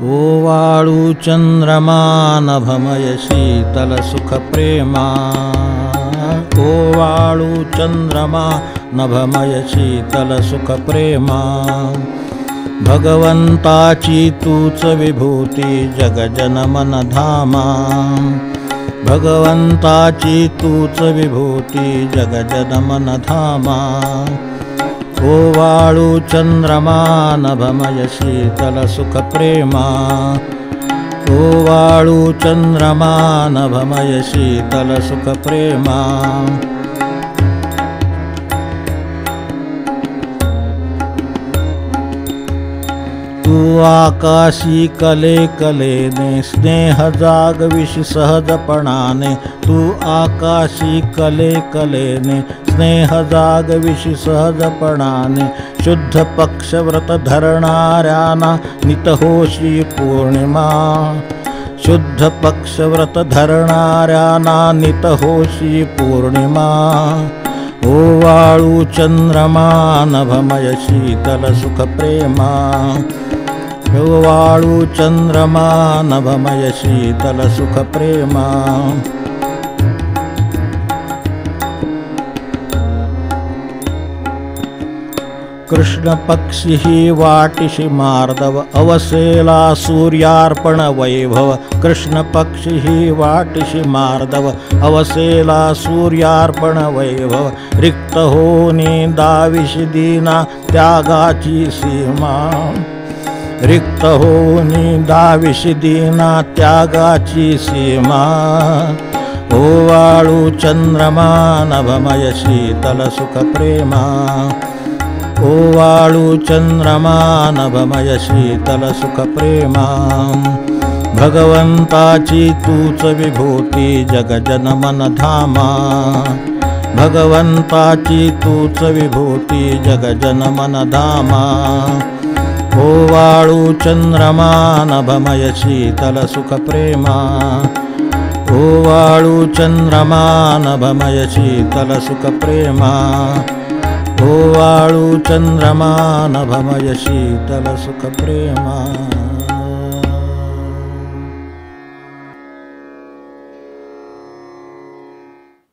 ओवाळू चंद्रमा नभमय शीतल सुख प्रेमा ओवाळू चंद्रमा नभमय शीतल सुख प्रेमा भगवंताची तूच विभूती जगजन मन धामा भगवंताची तूच विभूती जगजन मन धामा ओवाळू चंद्रमा नभमय शीतल सुख प्रेमा ओवाळू चंद्रमा नभमय शीतल सुख प्रेमा तू आकाशी कले कलेने स्नेह जागविश सहजपणाने तू आकाशी कले कलेने स्नेह जागविश सहजपणाने शुद्ध पक्ष व्रत धरणाऱ्यांना नितहोशी पौर्णिमा शुद्ध पक्ष व्रत धरणाऱ्यांना नितहोशी पौर्णिमा ओवाळू चंद्रमा नभमय शीतल सुख प्रेमा ओवाळू चंद्रमा नभमय शीतल सुख प्रेमा कृष्ण पक्षी ही वाटिशी मार्दव अवसेला सूर्यार्पण वैभव कृष्ण पक्षी ही वाटिशी मार्दव अवसेला सूर्यार्पण वैभव रिक्त होनी दाविशी दीना त्यागाची सीमा रिक्त होनी दाविशी दीना त्यागाची सीमा ओवाळू चंद्रमा नभमय शीतल सुख प्रेमा ओवाळू चंद्रमा नभमय शीतल सुख प्रेमा भगवंताची तूच विभूती जगजन मन धामा भगवंताची तूच विभूती जगजन मन धामा ओवाळू चंद्रमा नभमय शीतल सुख प्रेमा ओवाळू चंद्रमा नभमय शीतल सुख प्रेमा ओवाळू चंद्रमा नभमय शीतल सुख प्रेमा।